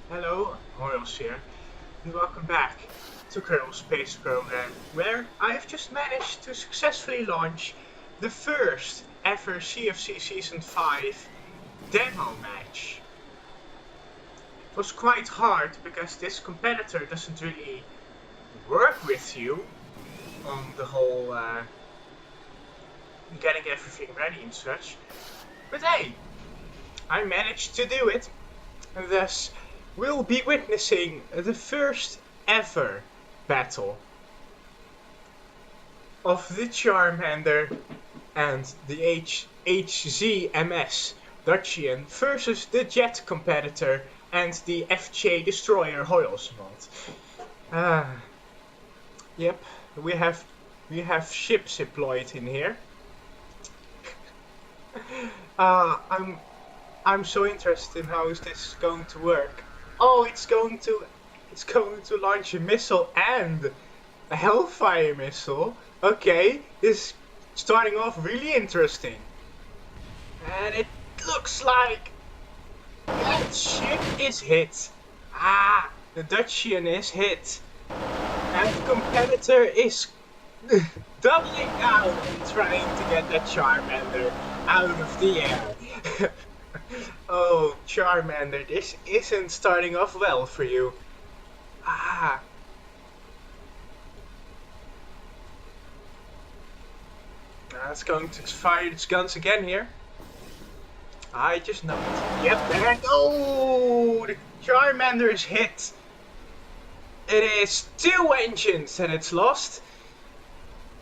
Hello, Hojoz here, and welcome back to Kerbal Space Program, where I have just managed to successfully launch the first ever CFC Season 5 Demo Match. It was quite hard because this competitor doesn't really work with you on the whole getting everything ready and such, but hey, I managed to do it, and thus we'll be witnessing the first ever battle of the Charmander and the HZMS Dutchian versus the Jet competitor and the FJ Destroyer Hojoz mod. Yep, we have ships deployed in here. I'm so interested in how is this going to work. Oh, it's going to launch a missile and a Hellfire missile. Okay, this is starting off really interesting. And it looks like that ship is hit. The Dutchian is hit. And the competitor is doubling down and trying to get that Charmander out of the air. Oh, Charmander, this isn't starting off well for you. It's going to fire its guns again here. I just know it. Yep, there. Oh, the Charmander is hit. It is 2 engines that it's lost.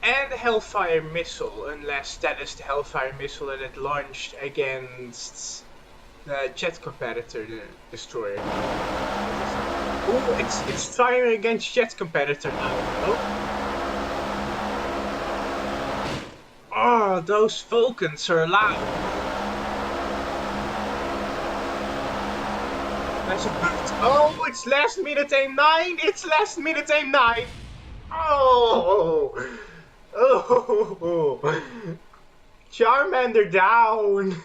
And the Hellfire missile, unless that is the Hellfire missile that it launched against the Jet competitor, the Destroyer. Oh, it's firing against Jet competitor now. Oh, those Vulcans are loud. That's a boost. Oh, it's last minute aim 9. It's last minute aim 9. Oh. Oh. Charmander down.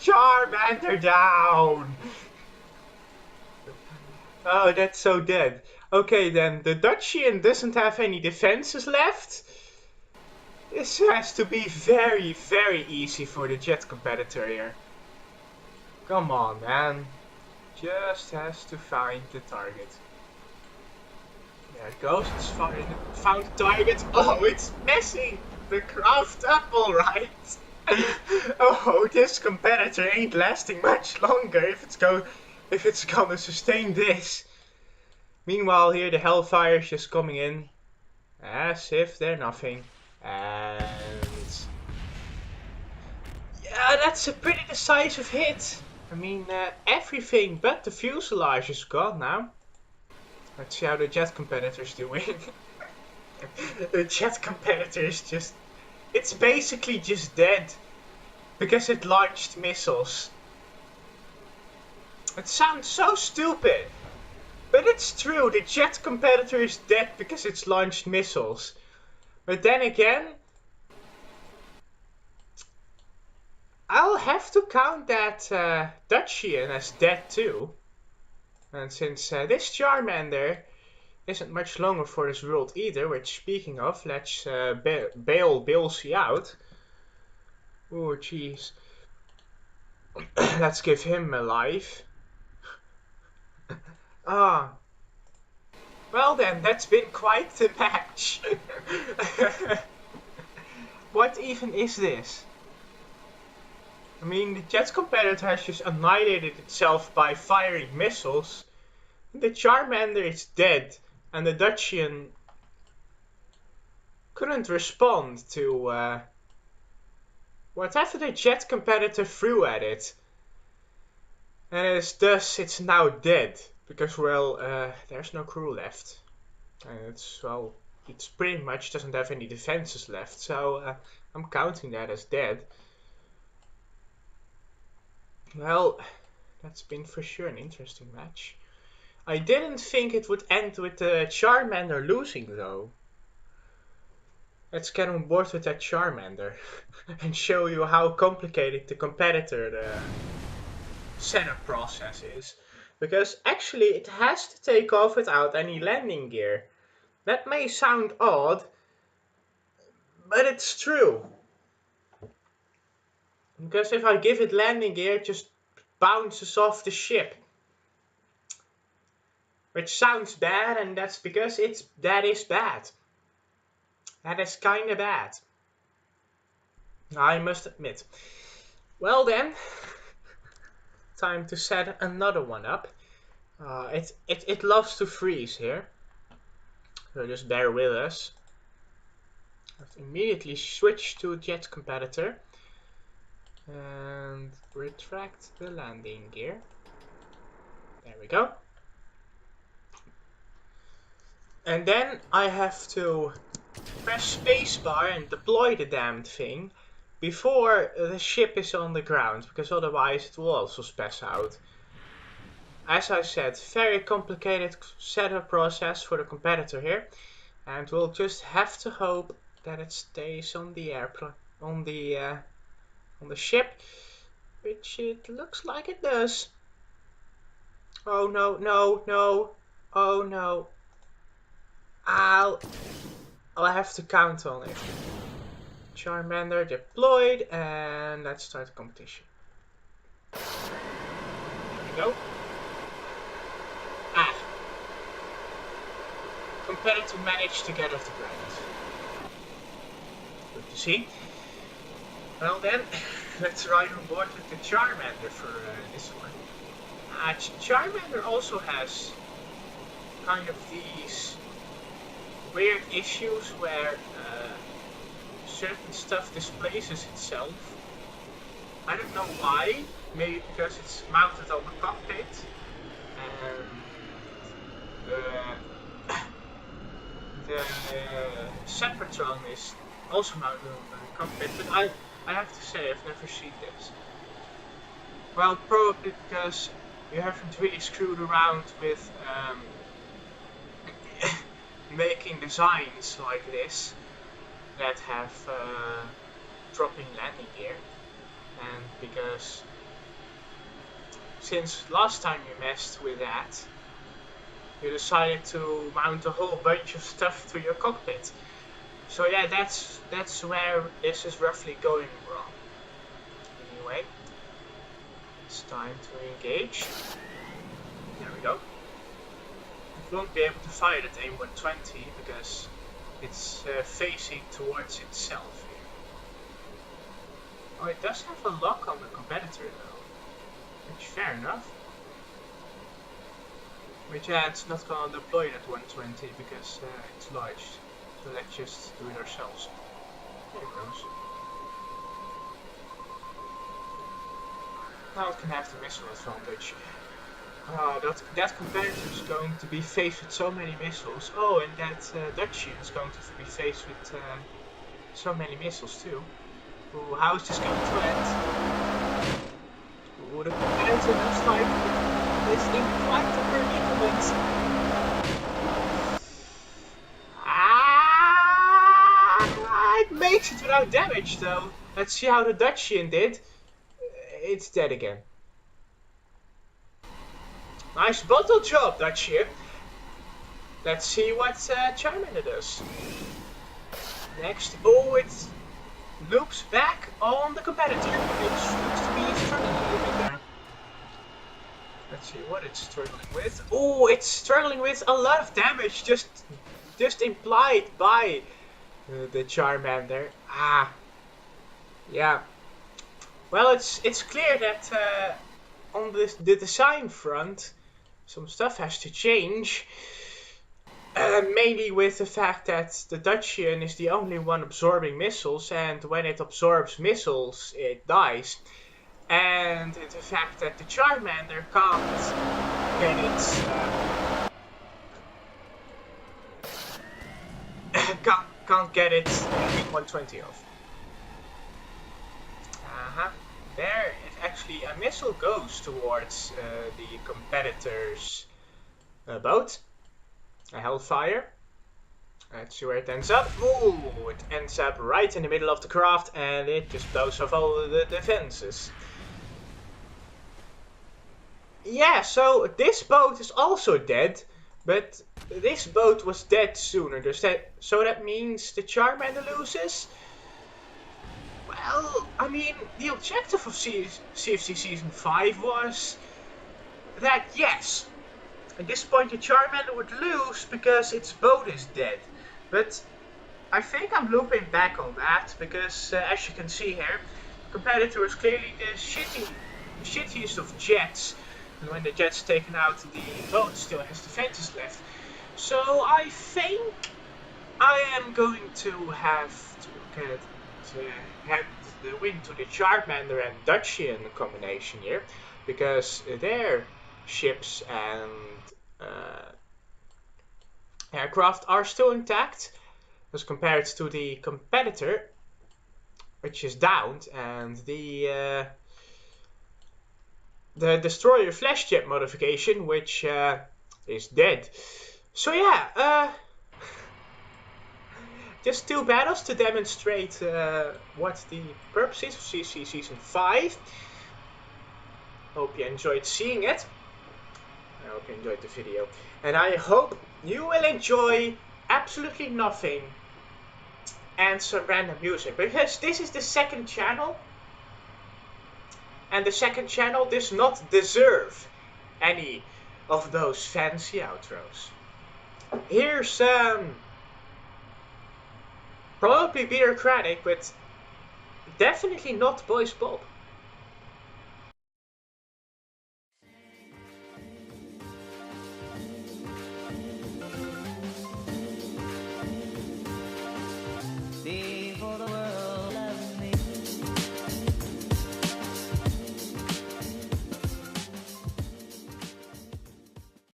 Charmander down. Oh, that's so dead. Okay, then the Dutchian doesn't have any defenses left. This has to be very, very easy for the Jet competitor here. Come on, man. Just has to find the target. There it goes. It's found the target. Oh, it's messing the craft up alright. Oh, this competitor ain't lasting much longer if it's gonna sustain this. Meanwhile, here the Hellfire is just coming in as if they're nothing. And yeah, that's a pretty decisive hit. I mean, everything but the fuselage is gone now. Let's see how the Jet competitor is doing. The Jet competitor is just... It's basically just dead. Because it launched missiles. It sounds so stupid. But it's true, the Jet competitor is dead because it's launched missiles. But then again, I'll have to count that Dutchian as dead too. And since this Charmander isn't much longer for this world either, which speaking of, let's bail Bilsey out. Oh jeez. Let's give him a life. Well then, that's been quite the match. What even is this? I mean, the Jet competitor has just annihilated itself by firing missiles. The Charmander is dead, and the Dutchian couldn't respond to whatever the Jet competitor threw at it. And it's now dead, because, well, there's no crew left. And it's pretty much doesn't have any defenses left, so I'm counting that as dead. Well, that's been for sure an interesting match. I didn't think it would end with the Charmander losing, though. Let's get on board with that Charmander and show you how complicated the competitor setup process is. Because actually it has to take off without any landing gear. That may sound odd, but it's true. Because if I give it landing gear, it just bounces off the ship. Which sounds bad, and that's because that is bad. That is kinda bad. I must admit. Well then, time to set another one up. It loves to freeze here. So just bear with us. Let's immediately switch to jet competitor. And retract the landing gear. There we go. And then I have to press spacebar and deploy the damned thing before the ship is on the ground, because otherwise it will also spaz out. As I said, very complicated setup process for the competitor here, and we'll just have to hope that it stays on the airplane, on the ship, which it looks like it does. Oh no, no, no, oh no. I'll have to count on it. Charmander deployed, and let's start the competition. There we go. Competitor managed to get off the ground. Good to see. Well then, let's ride on board with the Charmander for this one. Charmander also has kind of these weird issues where certain stuff displaces itself. I don't know why. Maybe because it's mounted on the cockpit. And the Sepratron is also mounted on the cockpit, but I have to say I've never seen this. Well, probably because you haven't really screwed around with making designs like this that have dropping landing gear, and because since last time you messed with that, you decided to mount a whole bunch of stuff to your cockpit. So yeah, that's where this is roughly going wrong. Anyway, it's time to engage. There we go. It won't be able to fire that AIM-120 because it's facing towards itself here. Oh, it does have a lock on the competitor though, which fair enough. Which yeah, it's not gonna deploy that 120 because it's large. So let's just do it ourselves. There it goes. Now it can have the missile advantage. That competitor is going to be faced with so many missiles. Oh, and that Dutchie is going to be faced with so many missiles too. Ooh, how is this going to end? Ooh, the competitor looks like it's in quite a predicament. It makes it without damage though. Let's see how the Dutchian did. It's dead again. Nice bottle job, Dutchian. Let's see what Charmander does. Next, oh, it loops back on the competitor, which looks to be struggling a little bit there. Let's see what it's struggling with. Oh, it's struggling with a lot of damage, just implied by the Charmander. Yeah. Well, it's clear that on the design front, some stuff has to change. Maybe with the fact that the Dutchian is the only one absorbing missiles, and when it absorbs missiles, it dies. And the fact that the Charmander can't get its 120 off. There, a missile goes towards the competitor's boat. A Hellfire. Let's see where it ends up. Ooh, it ends up right in the middle of the craft, and it just blows off all the defenses. Yeah, so this boat is also dead, but this boat was dead sooner. So that means the Charmander loses? Well, I mean, the objective of CFC Season 5 was that, yes, at this point the Charmander would lose because its boat is dead. But I think I'm looping back on that because, as you can see here, the competitor is clearly the shittiest of jets. And when the jet's taken out, the boat still has defenses left. So I think I am going to have to hand the win to the Charmander and Dutchian combination here, because their ships and uh, aircraft are still intact as compared to the competitor, which is downed, and the destroyer flash jet modification, which is dead. So yeah, just 2 battles to demonstrate what the purpose is of CFC Season 5. Hope you enjoyed seeing it. I hope you enjoyed the video. And I hope you will enjoy absolutely nothing and some random music. Because this is the second channel. And the second channel does not deserve any of those fancy outros. Here's probably bureaucratic, but definitely not Boys Bob.